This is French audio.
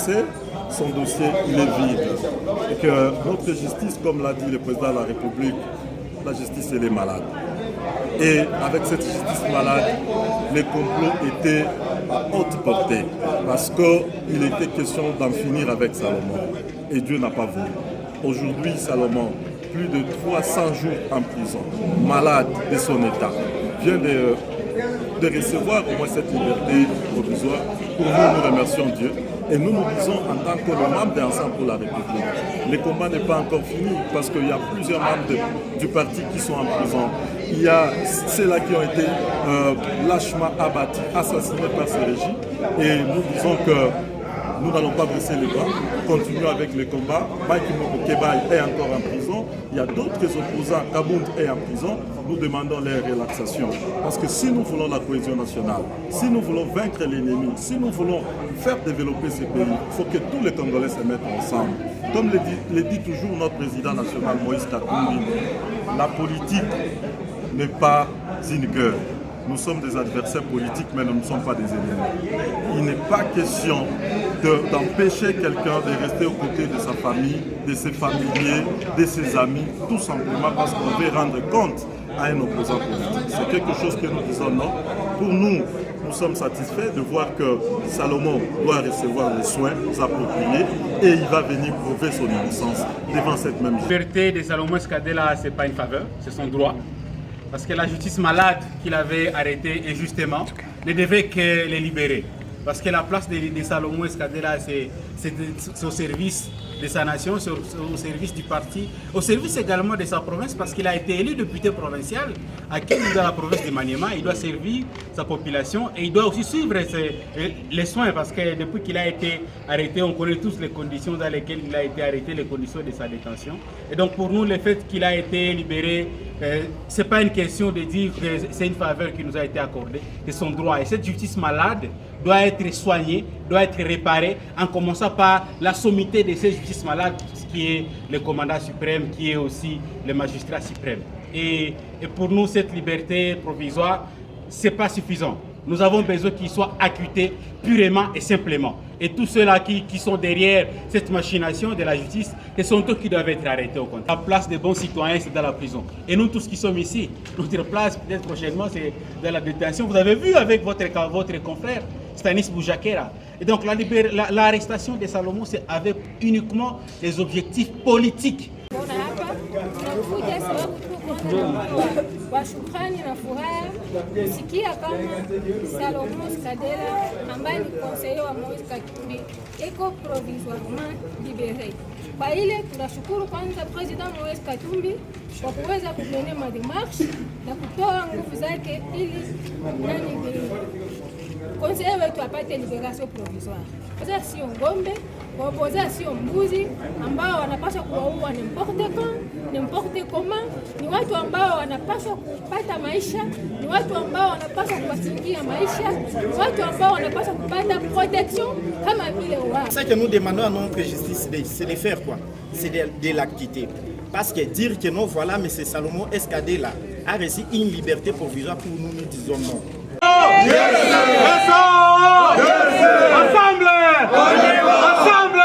procès, son dossier il est vide. Et que notre justice, comme l'a dit le président de la République, la justice elle est malade. Et avec cette justice malade, les complots étaient à haute portée. Parce qu'il était question d'en finir avec Salomon. Et Dieu n'a pas voulu. Aujourd'hui, Salomon, plus de 300 jours en prison, malade de son état, vient de recevoir au moins cette liberté provisoire. Pour nous, nous remercions Dieu. Et nous nous disons en tant que membres d'Ensemble pour la République, le combat n'est pas encore fini parce qu'il y a plusieurs membres du parti qui sont en prison. Il y a ceux-là qui ont été lâchement abattus, assassinés par ce régime. Et nous disons que nous n'allons pas baisser les bras, continuons avec le combat. Mike Kebaï est encore en prison. Il y a d'autres opposants, Kabound est en prison. Nous demandons leur relaxation. Parce que si nous voulons la cohésion nationale, si nous voulons vaincre l'ennemi, si nous voulons faire développer ce pays, il faut que tous les Congolais se mettent ensemble. Comme le dit toujours notre président national Moïse Katumbi, la politique n'est pas une guerre. Nous sommes des adversaires politiques, mais nous ne sommes pas des ennemis. Il n'est pas question d'empêcher quelqu'un de rester aux côtés de sa famille, de ses familiers, de ses amis, tout simplement parce qu'on veut rendre compte à un opposant politique. C'est quelque chose que nous disons non. Pour nous, nous sommes satisfaits de voir que Salomon doit recevoir les soins appropriés et il va venir prouver son innocence devant cette même justice. La liberté de Salomon Skadela, ce n'est pas une faveur, c'est son droit. Parce que la justice malade qu'il avait arrêtée injustement ne devait que les libérer. Parce que la place de Salomon Skadela, c'est au service de sa nation, au service du parti, au service également de sa province, parce qu'il a été élu député provincial à qui dans la province de Maniema. Il doit servir sa population et il doit aussi suivre les soins, parce que depuis qu'il a été arrêté, on connaît tous les conditions dans lesquelles il a été arrêté, les conditions de sa détention. Et donc pour nous, le fait qu'il a été libéré, ce n'est pas une question de dire que c'est une faveur qui nous a été accordée, c'est son droit. Et cette justice malade doit être soignée, doit être réparée, en commençant par la sommité de cette justice malade, qui est le commandant suprême, qui est aussi le magistrat suprême. Et pour nous, cette liberté provisoire, ce n'est pas suffisant. Nous avons besoin qu'il soit acquitté purement et simplement. Et tous ceux-là qui sont derrière cette machination de la justice, ce sont eux qui doivent être arrêtés au contraire. La place des bons citoyens, c'est dans la prison. Et nous tous qui sommes ici, notre place peut-être prochainement, c'est dans la détention. Vous avez vu avec votre confrère, Stanis Boujakera. Et donc l'arrestation de Salomon, c'est avec uniquement des objectifs politiques. Kwa shukrani na furaha kusikia kama Salomon Skadela ambaye ni conseiller wa Moise Katumbi iko provisoirement libéré. Kwa ile tunashukuru kwanza President Moise Katumbi kwa kuweza kuplania mademarshe na kutoa nguvu zake ili conseiller wetu apate liberation provisoire. Sasa sio ngombe, wapoza sio mbuzi ambao wanapaswa kuwaua n'importe comment, ni watu ambao wanapaswa kupata maisha, ni watu ambao wanapaswa kuwasingia maisha, ni watu ambao wanapaswa kupata protection kama vile wao. Ce que nous demandons à notre justice, c'est de faire quoi? C'est de l'acquitter. Parce que dire que non, voilà, M. Salomon Skadela a reçu une liberté provisoire, pour nous, nous disons non. Ensemble! Ensemble!